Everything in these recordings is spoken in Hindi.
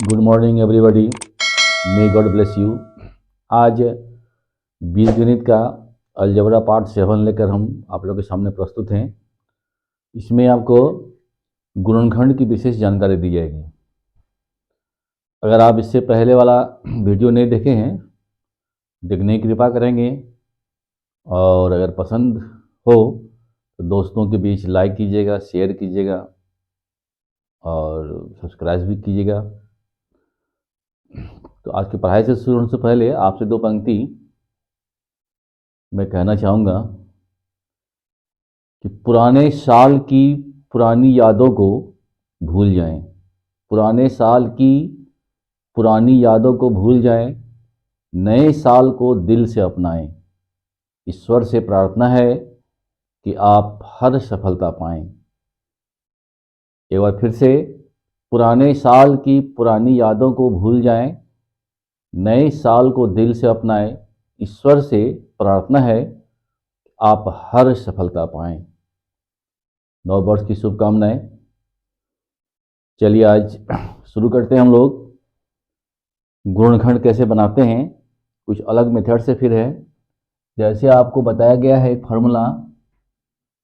Good morning everybody, may God bless you. आज बीजगणित का अलजेब्रा पार्ट 7 लेकर हम आप लोगों के सामने प्रस्तुत हैं। इसमें आपको गुणनखंड की विशेष जानकारी दी जाएगी। अगर आप इससे पहले वाला वीडियो नहीं देखे हैं, देखने की कृपा करेंगे और अगर पसंद हो तो दोस्तों के बीच लाइक कीजिएगा, शेयर कीजिएगा और सब्सक्राइब भी कीजिएगा। तो आज की पढ़ाई से शुरू होने से पहले आपसे दो पंक्ति मैं कहना चाहूँगा कि पुराने साल की पुरानी यादों को भूल जाएं। पुराने साल की पुरानी यादों को भूल जाएं, नए साल को दिल से अपनाएं। ईश्वर से प्रार्थना है कि आप हर सफलता पाएं। एक बार फिर से, पुराने साल की पुरानी यादों को भूल जाएं, नए साल को दिल से अपनाएं। ईश्वर से प्रार्थना है आप हर सफलता पाएं। नव वर्ष की शुभकामनाएं। चलिए आज शुरू करते हैं। हम लोग गुणनखंड कैसे बनाते हैं, कुछ अलग मेथड से फिर है। जैसे आपको बताया गया है फार्मूला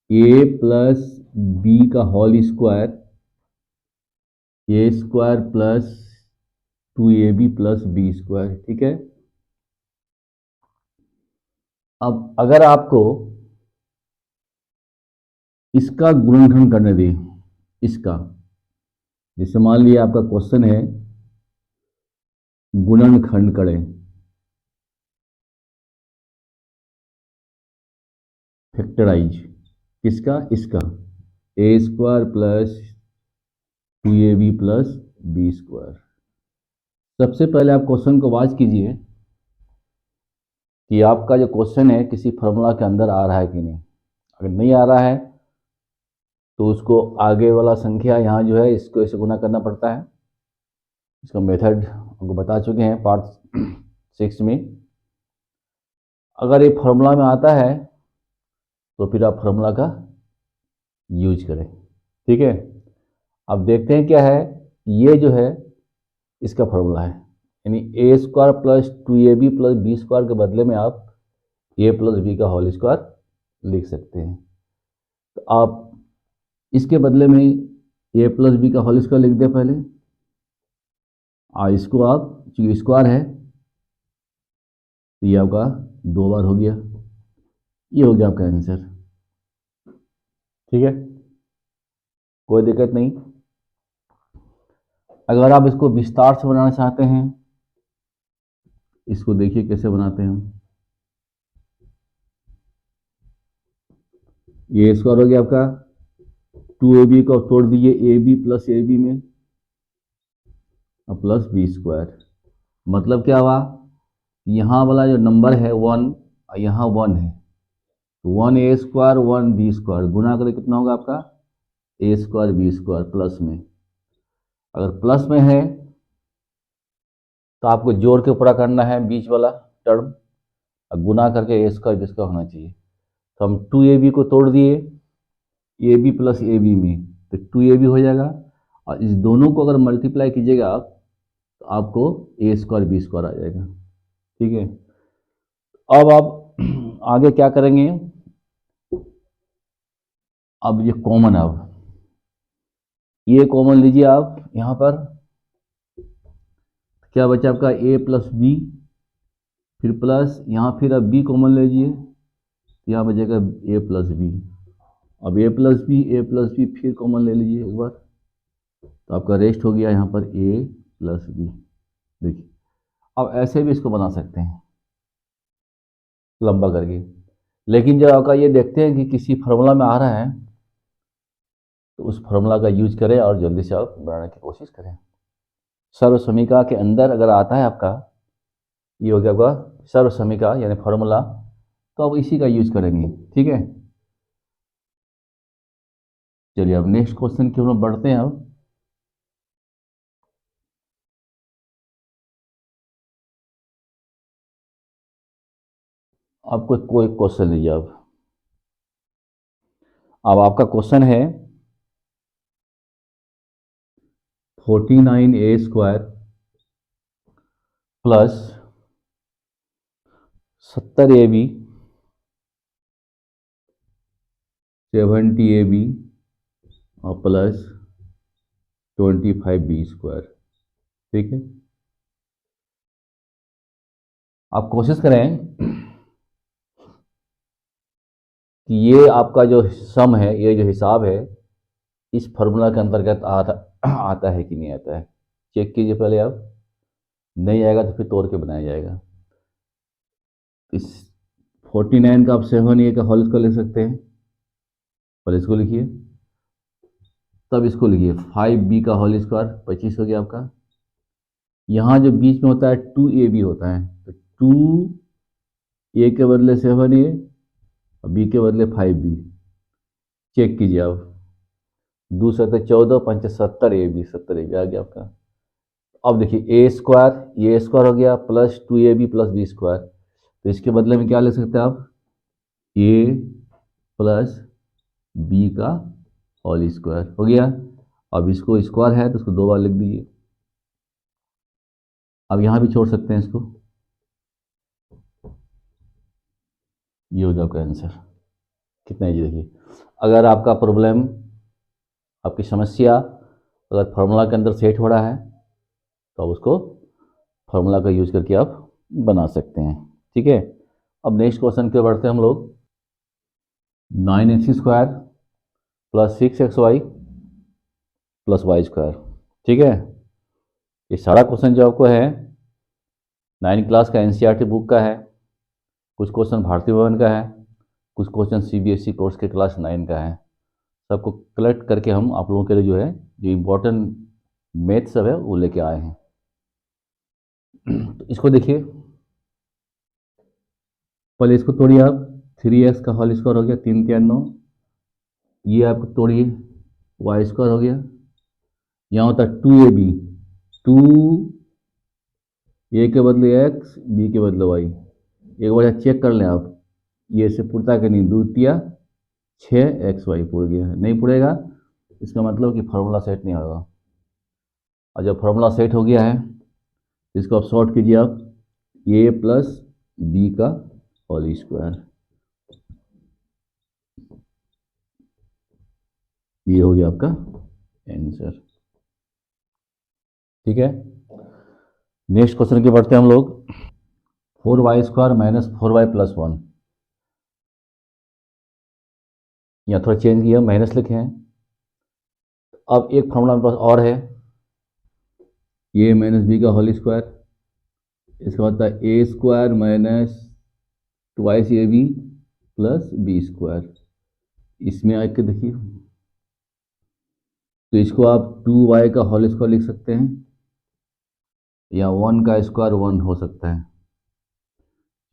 a प्लस बी का whole square, A square plus 2ab plus B square. ठीक है। अब अगर आपको इसका गुणनखंड करने दें, इसका, जैसे मान लिया आपका क्वेश्चन है गुणनखंड करें, फैक्टराइज किसका, इसका, A square plus 2ab plus B square. सबसे पहले आप क्वेश्चन को वॉच कीजिए कि आपका जो क्वेश्चन है किसी फार्मूला के अंदर आ रहा है कि नहीं। अगर नहीं आ रहा है तो उसको आगे वाला संख्या यहाँ जो है इसको ऐसे गुना करना पड़ता है। इसका मेथड आपको बता चुके हैं पार्ट 6 में। अगर ये फार्मूला में आता है तो फिर आप फार्मूला का यूज करें। ठीक है। अब देखते हैं क्या है। ये जो है इसका फार्मूला है, यानी A square plus 2ab plus B square के बदले में आप ए प्लस बी का होल स्क्वायर लिख सकते हैं। तो आप इसके बदले में ए प्लस बी का होल स्क्वायर लिख दें पहले, और इसको आप, चूंकि स्क्वायर है तो ये आपका 2 बार हो गया। ये हो गया आपका आंसर। ठीक है, कोई दिक्कत नहीं। अगर आप इसको विस्तार से बनाना चाहते हैं, इसको देखिए कैसे बनाते हैं हम। ये स्क्वायर हो गया आपका, 2ab को तोड़ दीजिए ab प्लस ab में और प्लस बी स्क्वायर। मतलब क्या हुआ, यहाँ वाला जो नंबर है 1 और यहाँ 1 है, तो 1a स्क्वायर 1b स्क्वायर गुना करें कितना होगा आपका a square B square plus में। अगर प्लस में है तो आपको जोड़ के पूरा करना है बीच वाला टर्म, और गुना करके a स्क्वायर बी स्क्वायर होना चाहिए। तो हम 2ab को तोड़ दिए ab प्लस ab में, तो 2ab हो जाएगा, और इस दोनों को अगर मल्टीप्लाई कीजिएगा आप तो आपको a स्क्वायर बी स्क्वायर आ जाएगा। ठीक है। अब आप आगे क्या करेंगे, अब ये कॉमन, अब ये कॉमन लीजिए आप। यहाँ पर क्या बचा आपका a प्लस बी, फिर प्लस, यहाँ फिर अब b कॉमन लीजिए, यहाँ बचेगा a प्लस बी। अब a प्लस बी फिर कॉमन ले लीजिए एक बार, तो आपका रेस्ट हो गया यहाँ पर a प्लस बी। देखिए, अब ऐसे भी इसको बना सकते हैं लंबा करके, लेकिन जब आपका ये देखते हैं कि किसी फार्मूला में आ रहा है तो उस फार्मूला का यूज करें और जल्दी से आप बनाने की कोशिश करें। सर्व समीकरण के अंदर अगर आता है आपका, ये हो गया आपका सर्व समीकरण यानी फार्मूला, तो आप इसी का यूज करेंगे। ठीक है। चलिए अब नेक्स्ट क्वेश्चन की ओर बढ़ते हैं। अब आपको कोई क्वेश्चन लीजिए। अब आपका क्वेश्चन है 49a square plus 70 AB 70 AB और प्लस 25B²। ठीक है, आप कोशिश करें कि ये आपका जो सम है, ये जो हिसाब है, इस फार्मूला के अंतर्गत आता है कि नहीं आता है। चेक कीजिए पहले आप, नहीं आएगा तो फिर तोड़ के बनाया जाएगा। इस 49 का आप 7A का होल स्क्वायर लिख सकते हैं, पहले इसको लिखिए, तब इसको लिखिए 5B का होल स्क्वायर 25 हो गया आपका। यहाँ जो बीच में होता है 2AB होता है, तो 2A के बदले 7A और B के बदले 5B। चेक कीजिए आप, 2 7 14 5 70AB 70AB आ गया आपका। अब देखिए ए स्क्वायर, ये स्क्वायर हो गया प्लस 2AB प्लस B², तो इसके बदले में क्या ले सकते हैं आप, ए प्लस बी का होल स्क्वायर हो गया। अब इसको स्क्वायर है तो इसको 2 बार लिख दीजिए। अब यहाँ भी छोड़ सकते हैं इसको, ये हो गया आपका आंसर। कितना इजी, देखिए अगर आपका प्रॉब्लम, आपकी समस्या अगर फार्मूला के अंदर सेट हो रहा है तो आप उसको फार्मूला का यूज़ करके आप बना सकते हैं। ठीक है, अब नेक्स्ट क्वेश्चन पे बढ़ते हैं हम लोग। 9x² plus 6xy plus y²। ठीक है, ये सारा क्वेश्चन जो आपको है 9 क्लास का एनसीईआरटी बुक का है, कुछ क्वेश्चन भारतीय भवन का है, कुछ क्वेश्चन सीबीएसई कोर्स के क्लास 9 का है। सबको कलेक्ट करके हम आप लोगों के लिए जो है, जो इम्पोर्टेंट मैथ सब है वो लेके आए हैं। तो इसको देखिए, पहले इसको तोड़िए आप, 3x का होल स्क्वायर हो गया 3 3 9, ये आपको तोड़िए y² हो गया, यहाँ होता है 2AB, 2A के बदले x, B के बदले y। एक बार चेक कर लें आप, ये से पुरता कि नहीं, 2 तिया 6xy पुर गया, नहीं पुरेगा इसका मतलब कि फार्मूला सेट नहीं होगा। और जब फार्मूला सेट हो गया है इसको आप सॉर्ट कीजिए आप, ए प्लस बी का होल स्क्वायर, ये हो गया आपका आंसर। ठीक है, नेक्स्ट क्वेश्चन के बढ़ते हैं हम लोग। 4y² माइनस 4y प्लस 1, यहाँ थोड़ा चेंज किया, माइनस लिखे हैं। अब एक फॉर्मूला मेरे पास और है, ए माइनस बी का होल स्क्वायर, इसका मतलब A² minus twice AB plus B²। इसमें आके देखिए, तो इसको आप 2y का होल स्क्वायर लिख सकते हैं, या 1 का स्क्वायर 1 हो सकता है,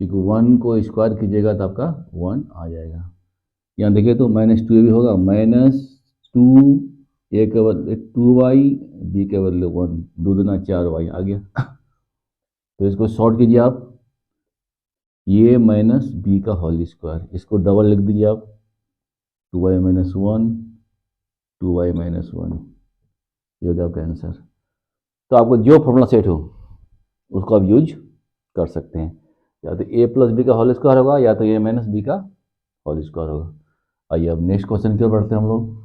क्योंकि 1 को स्क्वायर कीजिएगा तो आपका 1 आ जाएगा। यहाँ देखिए तो -2AB होगा, -2A के बदले 2y, B के बदले 1, 2 दूना 4y आ गया। तो इसको शॉर्ट कीजिए आप, ये माइनस बी का होल स्क्वायर, इसको डबल लिख दीजिए आप, 2y माइनस 1, 2y माइनस 1, ये हो गया आपका आंसर। तो आपको जो फॉर्मूला सेट हो उसको आप यूज कर सकते हैं, या तो ए प्लस बी का होल स्क्वायर होगा या तो ए माइनस बी का होल स्क्वायर होगा। आइए अब नेक्स्ट क्वेश्चन की ओर बढ़ते हैं हम लोग।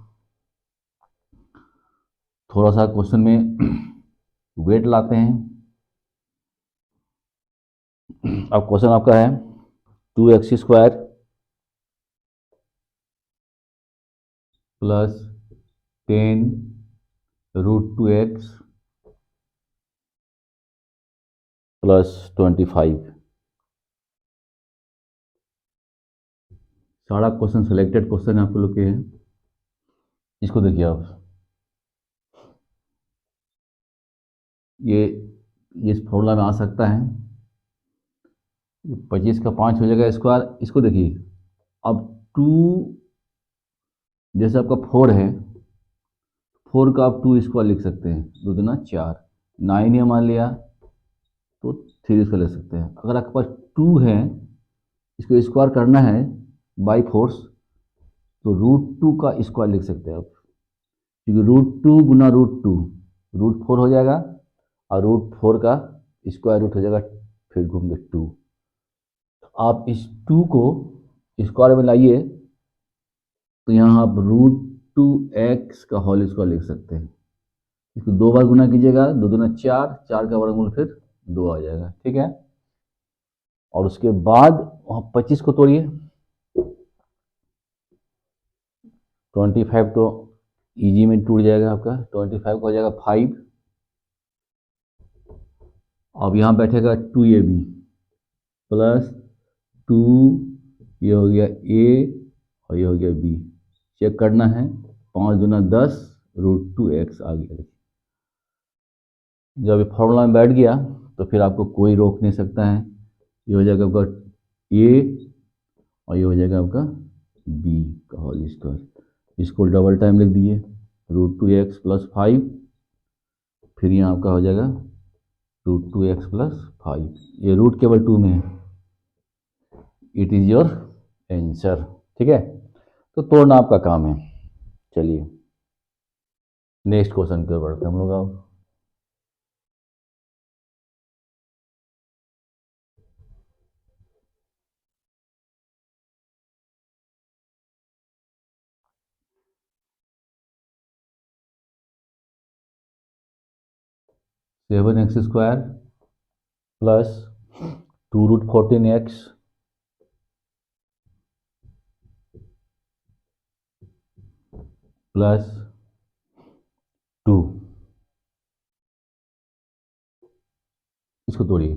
थोड़ा सा क्वेश्चन में वेट लाते हैं। अब क्वेश्चन आपका है 2x² प्लस 10√2x प्लस 25। सारा क्वेश्चन सिलेक्टेड क्वेश्चन आप लोग के हैं, इसको देखिए आप, ये इस फॉर्मूला में आ सकता है, 25 का 5 हो जाएगा स्क्वायर। इसको देखिए, अब 2, जैसे आपका 4 है, 4 का आप 2 स्क्वायर लिख सकते हैं, 2 दूना 4, 9 है मान लिया तो 3 स्क्वायर ले सकते हैं। अगर आपके पास 2 है, इसको स्क्वायर करना है बाई फोर्स, तो √2 का स्क्वायर लिख सकते हैं आप, क्योंकि √2 गुना √2 √4 हो जाएगा, और √4 का स्क्वायर रूट हो जाएगा फिर घूम के 2। आप इस 2 को स्क्वायर में लाइए तो यहाँ आप √2x का होल स्क्वायर लिख सकते हैं। इसको 2 बार गुना कीजिएगा, 2 दूना 4, 4 का वर्गमूल फिर 2 आ जाएगा, ठीक है। और उसके बाद 25 को तोड़िए, 25 तो इजी में टूट जाएगा आपका, 25 को हो जाएगा 5। अब यहाँ बैठेगा 2ab प्लस 2, ये हो गया a और ये हो गया b। चेक करना है, 5 दूना 10, √2x आ गया। जब ये फॉर्मूला में बैठ गया तो फिर आपको कोई रोक नहीं सकता है। ये हो जाएगा आपका a और ये हो जाएगा आपका b का होल स्क्वायर। इसको डबल टाइम लिख दिए, √2x प्लस 5, फिर यहाँ आपका हो जाएगा √2x प्लस 5। ये रूट केवल 2 में है, इट इज़ योर आंसर, ठीक है। तो तोड़ना आपका काम है। चलिए नेक्स्ट क्वेश्चन की ओर बढ़ते हैं हम लोग। अब 7x² प्लस 2√14x प्लस 2, इसको तोड़िए।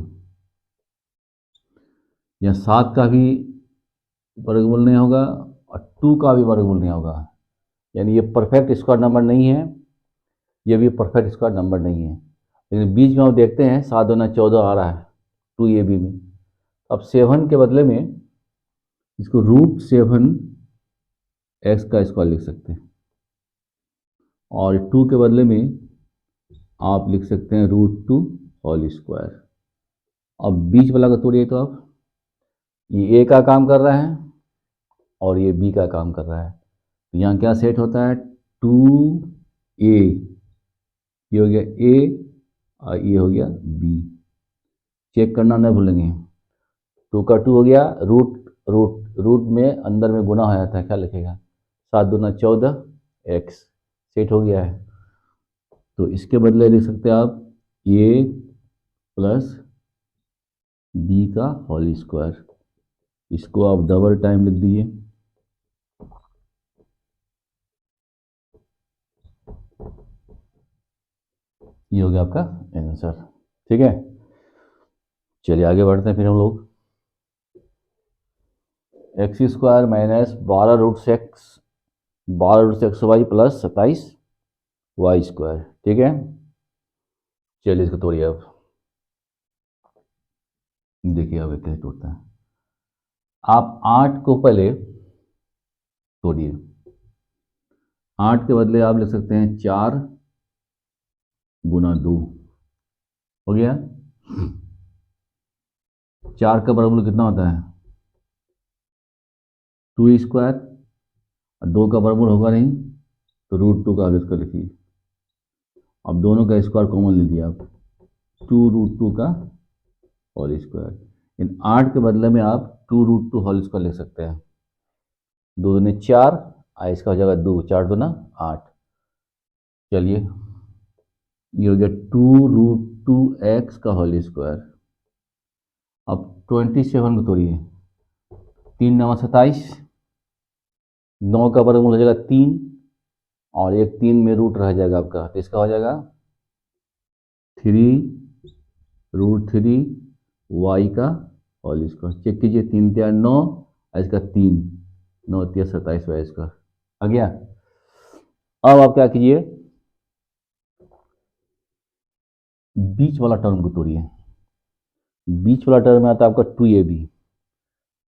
यहाँ 7 का भी वर्गमूल नहीं होगा और 2 का भी वर्गमूल नहीं होगा, यानी ये परफेक्ट स्क्वायर नंबर नहीं है, ये भी परफेक्ट स्क्वायर नंबर नहीं है। लेकिन बीच में हम देखते हैं 7 दूना 14 आ रहा है 2ab में। अब 7 के बदले में इसको √7x का स्क्वायर लिख सकते हैं, और 2 के बदले में आप लिख सकते हैं √2 होल स्क्वायर। अब बीच वाला का तोड़िए तो आप, ये a का काम कर रहा है और ये b का काम कर रहा है, तो यहाँ क्या सेट होता है 2a, ये हो गया a और ये हो गया b। चेक करना नहीं भूलेंगे, 2 का 2 हो गया, रूट में अंदर में गुना हो जाता है, क्या लिखेगा 7 दूना 14 x, सेट हो गया है। तो इसके बदले लिख सकते हैं आप a प्लस b का होल स्क्वायर। इसको आप डबल टाइम लिख दीजिए, ये हो गया आपका आंसर, ठीक है। चलिए आगे बढ़ते हैं फिर हम लोग। x² minus 12√x plus 27y², ठीक है। चलिए इसको तोड़िए। अब देखिए अब कैसे तोड़ता है। आप 8 को पहले तोड़िए, 8 के बदले आप लिख सकते हैं 4 गुना 2, हो गया। 4 का वर्गमूल कितना होता है 2², और 2 का वर्गमूल होगा नहीं तो √2 का आगे इसका लिखिए। अब दोनों का स्क्वायर कॉमन लीजिए आप, 2√2 का होल स्क्वायर। इन 8 के बदले में आप 2√2 होल स्क्वायर लिख सकते हैं। 2 दूनी 4, इसका हो जाएगा 2, 4 दूना 8। चलिए ये हो गया 2√2x का होल स्क्वायर। अब 27 को तोड़िए, 3 9 27, 9 का वर्गमूल हो जाएगा 3 और एक 3 में रूट रह जाएगा आपका, तो इसका हो जाएगा 3√3y का होल स्क्वायर। चेक कीजिए, 3 3 9, इसका 3 9 3 27y² आ गया। अब आप क्या कीजिए, बीच वाला टर्म को तोड़िए। बीच वाला टर्म में आता है आपका 2ab,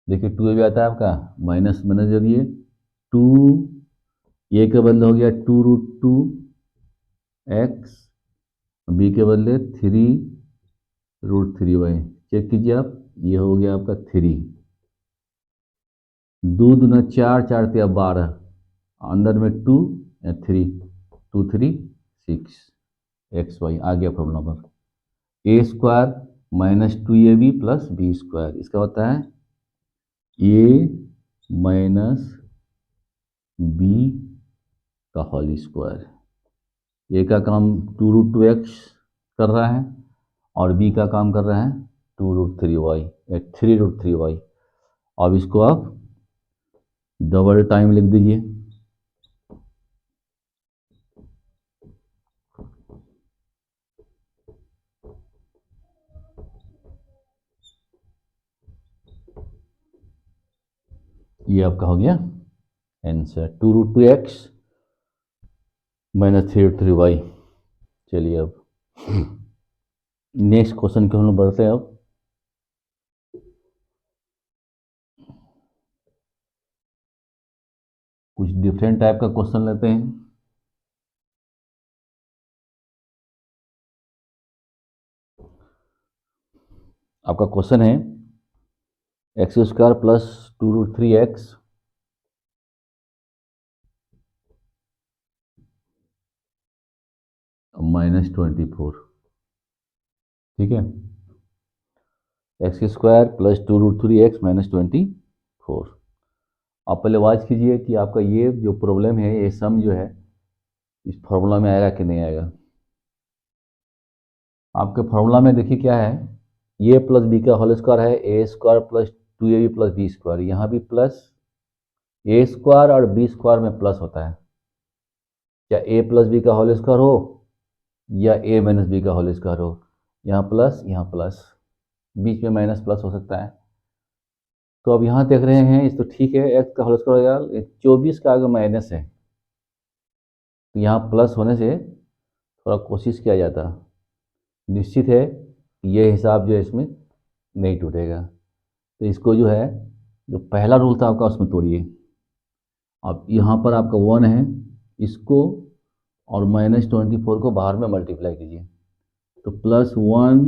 देखिए 2ab आता है आपका माइनस माइनस जरिए 2, ए के बदले हो गया 2√2x, बी के बदले 3√3y। चेक कीजिए आप, ये हो गया आपका 3, 2 दूना 4, 4 3 12, अंदर में 2 3, 2 3 6 xy आ गया फॉर्मूला पर। A square minus 2ab plus B square, इसका होता है ए माइनस बी का होल स्क्वायर। ए का काम 2√2x कर रहा है और बी का काम कर रहा है 2√3y, 3√3y। अब इसको आप डबल टाइम लिख दीजिए। ये आपका हो गया आंसर 2√2x माइनस 3√3y। चलिए अब नेक्स्ट क्वेश्चन की हम लोग बढ़ते हैं। अब कुछ डिफरेंट टाइप का क्वेश्चन लेते हैं। आपका क्वेश्चन है x square plus 2√3x minus 24। ठीक है, x square plus 2√3x minus 24। आप पहले वाच कीजिए कि आपका ये जो प्रॉब्लम है, ये सम जो है इस फॉर्मूला में आएगा कि नहीं आएगा। आपके फॉर्मूला में देखिए क्या है, ए प्लस बी का होल स्क्वायर है A square plus 2ab plus B square. यहाँ भी प्लस ए स्क्वायर और बी स्क्वायर में प्लस होता है, या ए प्लस बी का होल स्क्वायर हो या ए माइनस बी का होल स्क्वायर हो, यहाँ प्लस, बीच में माइनस प्लस हो सकता है। तो अब यहाँ देख रहे हैं इस तो ठीक है, एक्स का होल स्क्वायर हो गया, 24 का आगे माइनस है तो यहाँ प्लस होने से थोड़ा कोशिश किया जाता। निश्चित है ये हिसाब जो है इसमें नहीं टूटेगा, तो इसको जो है जो पहला रूल था आपका उसमें तोड़िए। अब यहाँ पर आपका 1 है, इसको और माइनस 24 को बाहर में मल्टीप्लाई कीजिए तो प्लस 1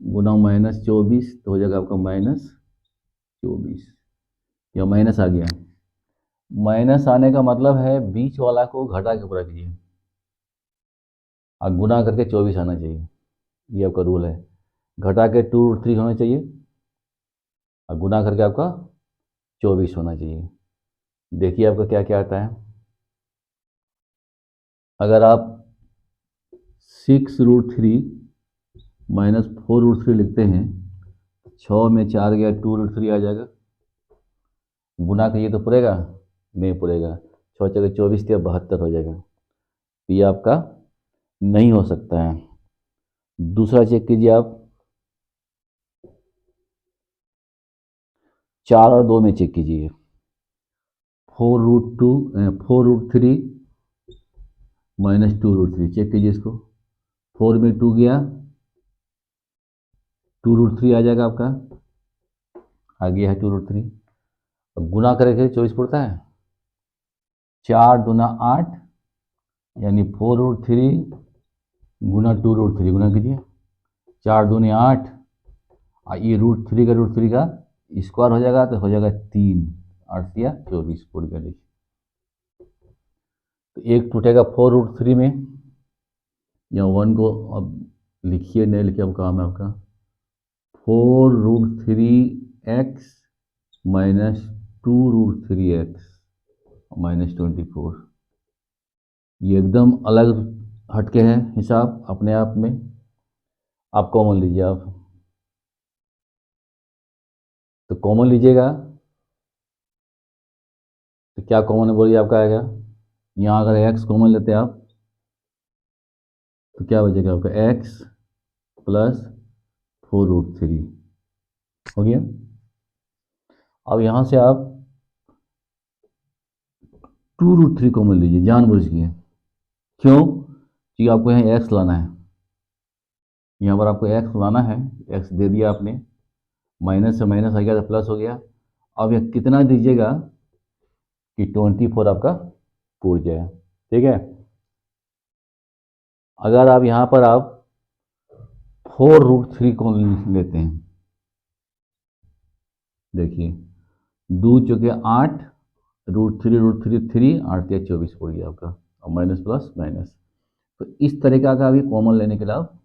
गुना माइनस 24 तो हो जाएगा आपका माइनस 24। या माइनस आ गया, माइनस आने का मतलब है बीच वाला को घटा के पूरा कीजिए और गुना करके 24 आना चाहिए। ये आपका रूल है, घटा के 2√3 होना चाहिए और गुना करके आपका 24 होना चाहिए। देखिए आपका क्या क्या आता है। अगर आप 6√3 माइनस 4√3 लिखते हैं, 6 में 4 गया 2√3 आ जाएगा। गुना करिए तो पुरेगा नहीं पुरेगा, 6 जगह 24 या 72 हो जाएगा। तो ये आपका नहीं हो सकता है। दूसरा चेक कीजिए आप, 4 और 2 में चेक कीजिए, 4√3 माइनस 2√3 चेक कीजिए इसको। 4 में 2 गया 2√3 आ जाएगा आपका, आ गया है 2√3। अब गुना करेंगे 24 पड़ता है, 4 दूना 8 यानी 4√3 गुना 2√3 गुना कीजिए, 4 दूनी 8 और ये √3 का स्क्वायर हो जाएगा तो हो जाएगा 3, 8 या 24 पूरी कर लीजिए। तो एक टूटेगा 4√3 में, या 1 को अब लिखिए, नहीं लिखिए अब काम है आपका। 4√3x minus 2√3x minus 24। ये एकदम अलग हटके है हिसाब अपने आप में। आप कॉमन लीजिए, आप तो कॉमन लीजिएगा तो क्या कॉमन है बोलिए आपका आएगा। यहाँ अगर x कॉमन लेते हैं आप तो क्या बचेगा आपका x प्लस 4√3 हो गया। अब यहाँ से आप 2√3 कॉमन लीजिए जानबूझ के, क्यों? क्योंकि आपको यहाँ x लाना है, यहाँ पर आपको x लाना है, x दे दिया आपने, माइनस से माइनस आ गया तो प्लस हो गया। अब यह कितना दीजिएगा कि 24 आपका टूट जाए। ठीक है, अगर आप यहाँ पर आप 4√3 को लेते हैं, देखिए 2 चौके 8 √3 3 8 या 24 पड़ गया आपका, और माइनस प्लस माइनस। तो इस तरीका का भी कॉमन लेने के लिए आप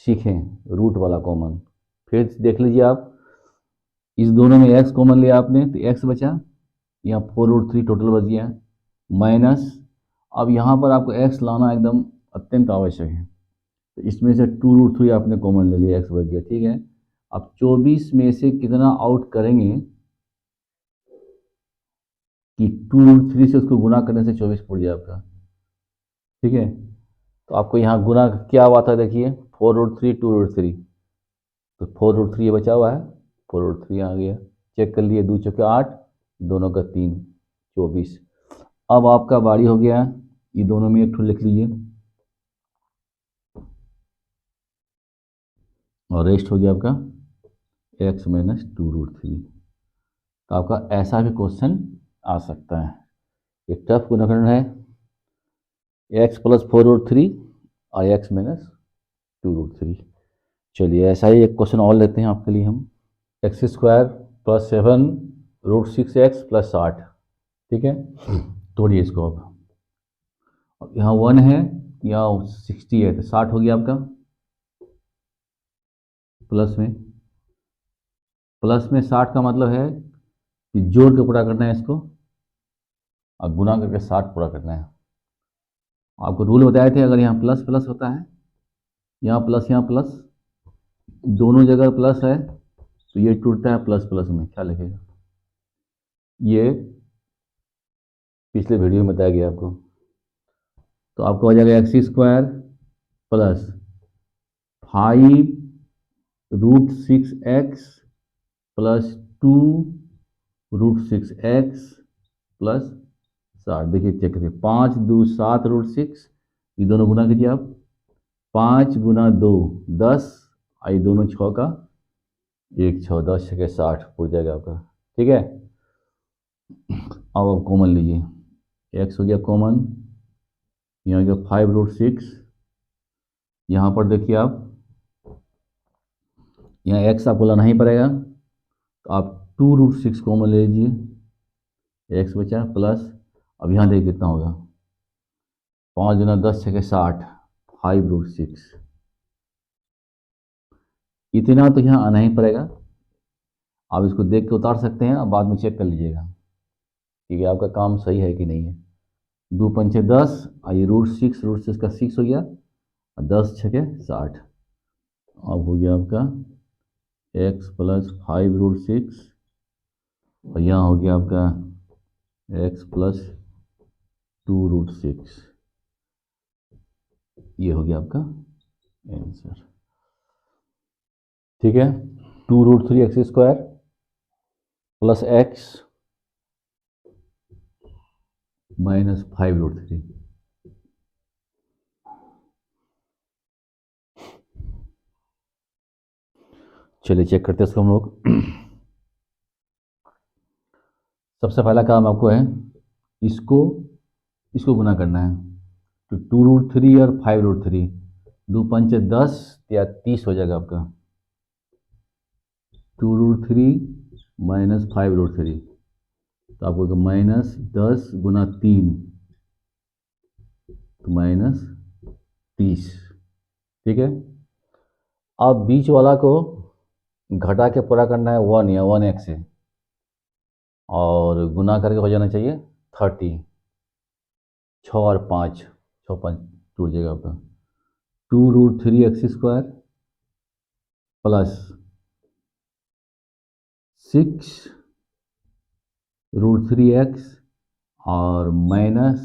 सीखें रूट वाला कॉमन। फिर देख लीजिए आप, इस दोनों में x कॉमन लिया आपने तो x बचा, यहाँ 4√3 टोटल बच गया, माइनस अब यहाँ पर आपको x लाना एकदम अत्यंत आवश्यक है, तो इसमें से 2√3 आपने कॉमन ले लिया, x बच गया। ठीक है, अब 24 में से कितना आउट करेंगे कि 2√3 से उसको गुना करने से 24 पड़ जाए आपका। ठीक है, तो आपको यहाँ गुना क्या हुआ था देखिए, 4√3 2√3, तो 4√3 ये बचा हुआ है, 4√3 आ गया, चेक कर लिए, 2 चौके 8, दोनों का 3, 24। अब आपका बारी हो गया, ये दोनों में एक ठो लिख लीजिए और रेस्ट हो गया आपका x माइनस 2√3। तो आपका ऐसा भी क्वेश्चन आ सकता है, एक टफ गुणनखंड है, x प्लस 4√3 और x माइनस 2√3। चलिए ऐसा ही एक क्वेश्चन और लेते हैं आपके लिए हम, x² प्लस 7√6x प्लस 60। ठीक है, तोड़िए इसको अब यहाँ 1 है, यहाँ 60 है, तो 60 हो गया आपका, प्लस में 60 का मतलब है कि जोड़ के पूरा करना है इसको और गुना करके 60 पूरा करना है। आपको रूल बताए थे, अगर यहाँ प्लस प्लस होता है, यहाँ प्लस, दोनों जगह प्लस है, तो ये टूटता है प्लस प्लस में, क्या लिखेगा, ये पिछले वीडियो में बताया गया आपको। तो आपको हो जाएगा x² plus 5√6x plus 2√6x plus 60। देखिए चेक करिए, 5 2 7√6, ये दोनों गुना कीजिए आप, 5 गुना 2 10, आई दोनों 6 का 1 6, 10 6 60 पूछ जाएगा आपका। ठीक है, अब आप कॉमन लीजिए, x हो गया कॉमन, यहाँ हो गया 5√6, यहाँ पर देखिए आप, यहाँ x आपको लाना ही पड़ेगा, तो आप 2√6 कॉमन ले लीजिए, x बचा प्लस, अब यहाँ देखिए कितना होगा, 5 गुना 10 6 60, 5√6, इतना तो यहाँ आना ही पड़ेगा। आप इसको देख के उतार सकते हैं और बाद में चेक कर लीजिएगा कि आपका काम सही है कि नहीं है। 2 पंचे 10, ये √6 का 6 हो गया, 10 छके 60, अब हो गया आपका x प्लस 5√6 और यहाँ हो गया आपका x प्लस 2√6, ये हो गया आपका आंसर। ठीक है, 2√3x² प्लस x माइनस 5√3। चलिए चेक करते हैं इसको हम लोग। सबसे पहला काम आपको है इसको गुना करना है, तो 2√3 और 5√3, 2 पंचे 10 या 30 हो जाएगा आपका, 2√3 माइनस 5√3, तो आपको माइनस 10 गुना 3 तो माइनस 30। ठीक है, अब बीच वाला को घटा के पूरा करना है 1 या 1x से, और गुना करके हो जाना चाहिए 30, 6 और 5, 6 5 टूट जाएगा आपका, 2√3x² प्लस 6√3x और माइनस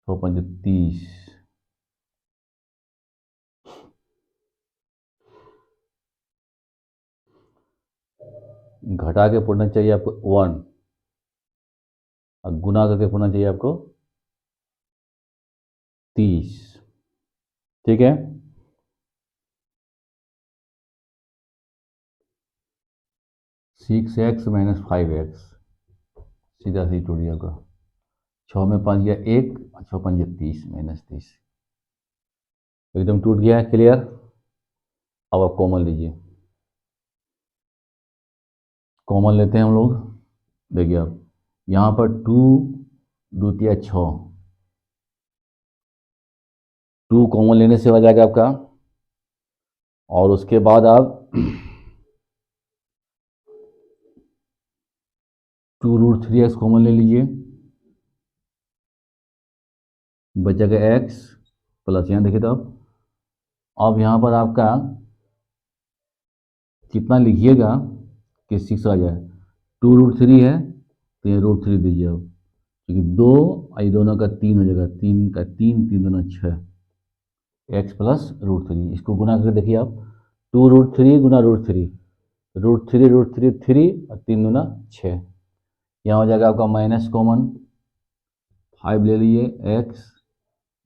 6 5 30, घटा के पढ़ना चाहिए आपको 1 और गुना करके पढ़ना चाहिए आपको 30। ठीक है, सिक्स एक्स माइनस 5x, सीधा सी टूट गया आपका, 6 में 5 गया 1, 6 5 30 माइनस 30, एकदम टूट गया है, क्लियर। अब आप कॉमन लीजिए, कॉमन लेते हैं हम लोग, देखिए आप यहाँ पर 2 2 6, 2 कॉमन लेने से हो जाएगा आपका, और उसके बाद आप 2√3x कॉमन ले लीजिए, बचेगा x प्लस, यहाँ देखिए तो अब यहाँ पर आपका कितना लिखिएगा कि 6 आ जाए। 2√3 है तो ये √3 दीजिए अब, क्योंकि 2 ये दोनों का 3 हो जाएगा, 3 का 3, 3 दूना 6, x प्लस √3, इसको गुना करके देखिए आप, 2√3 गुना √3, √3 3 और 3 दूना 6, यहाँ हो जाएगा आपका माइनस कॉमन 5 ले लीजिए, x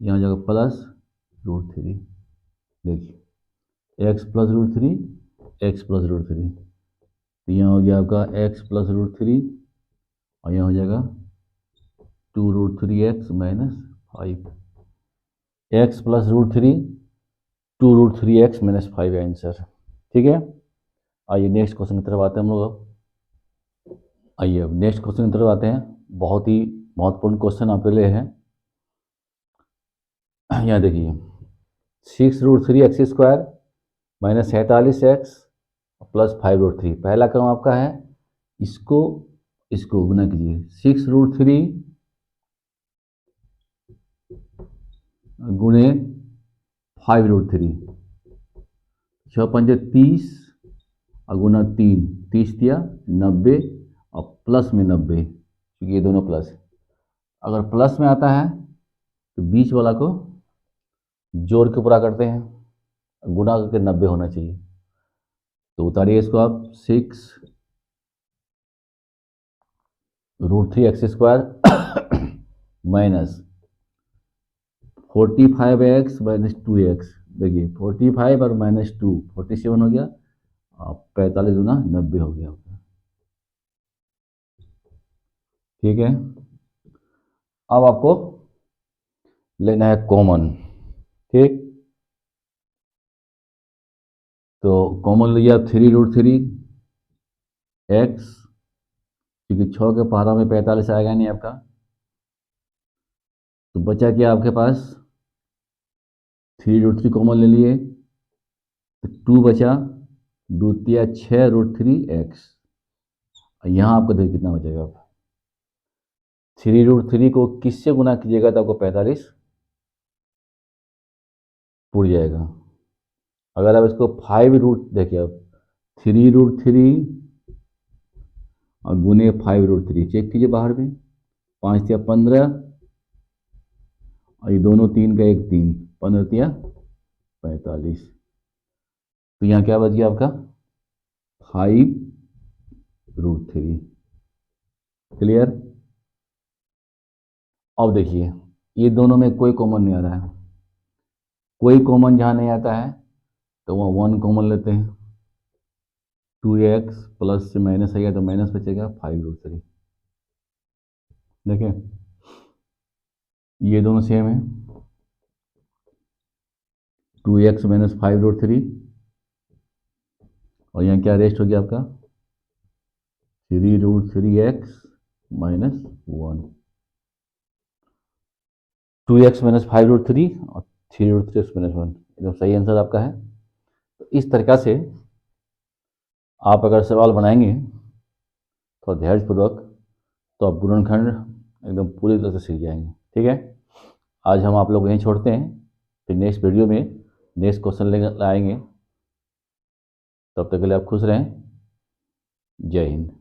यहाँ हो जाएगा प्लस √3, देखिए x प्लस √3, x प्लस √3, तो यहाँ हो गया आपका x प्लस √3 और यहाँ हो जाएगा 2√3x minus 5, x plus √3, 2√3x minus 5 है आंसर। ठीक है, आइए नेक्स्ट क्वेश्चन की तरफ आते हैं हम लोग। आइए अब नेक्स्ट क्वेश्चन की तरफ आते हैं, बहुत ही महत्वपूर्ण क्वेश्चन आपके लिए है। यहाँ देखिए 6√3x² माइनस 47x प्लस 5√3, पहला क्रम आपका है, इसको गुना कीजिए, 6√3 गुणे 5√3, 6 पंजे 30 और गुना 3, 30 दिया 90 और प्लस में 90, क्योंकि ये दोनों प्लस, अगर प्लस में आता है तो बीच वाला को जोड़ के पूरा करते हैं, गुना करके 90 होना चाहिए, तो उतारिए इसको आप, 6√3x² minus 45x minus 2x, देखिए 45 और माइनस 2 47 हो गया, 45 गुना 90 हो गया आपका। ठीक है, अब आपको लेना है कॉमन। ठीक, तो कॉमन लीजिए आप 3√3x, क्योंकि 6 के पहाड़ा में 45 आएगा नहीं आपका, तो बचा क्या आपके पास, 3√3 कॉमन ले लिए तो 2 बचा, 2 तिया 6√3x, यहाँ आपको देखिए कितना बचेगा, 3√3 को किससे गुना कीजिएगा तो आपको 45 पूर जाएगा। अगर आप इसको 5 देखिए आप, 3√3 और गुने 5√3 चेक कीजिए बाहर में, 5 तिया 15 और ये दोनों 3 का 1 3, 15 तिया 45, तो यहाँ क्या बच गया आपका 5√3। क्लियर, अब देखिए ये दोनों में कोई कॉमन नहीं आ रहा है, कोई कॉमन जहाँ नहीं आता है तो वहाँ 1 कॉमन लेते हैं, 2x प्लस से माइनस आएगा तो माइनस बचेगा 5√3, देखें ये दोनों सेम है, 2x माइनस 5√3 और यहाँ क्या रेस्ट हो गया आपका 3√3x माइनस 1, 2x माइनस 5√3 और 3√3x माइनस 1, एकदम सही आंसर आपका है। तो इस तरीक़ा से आप अगर सवाल बनाएंगे थोड़ा धैर्यपूर्वक तो आप गुणनखंड एकदम पूरी तरह से सीख जाएंगे। ठीक है, आज हम आप लोग यहीं छोड़ते हैं, फिर नेक्स्ट वीडियो में नेक्स्ट क्वेश्चन लेकर आएंगे, तब तक के लिए आप खुश रहें। जय हिंद।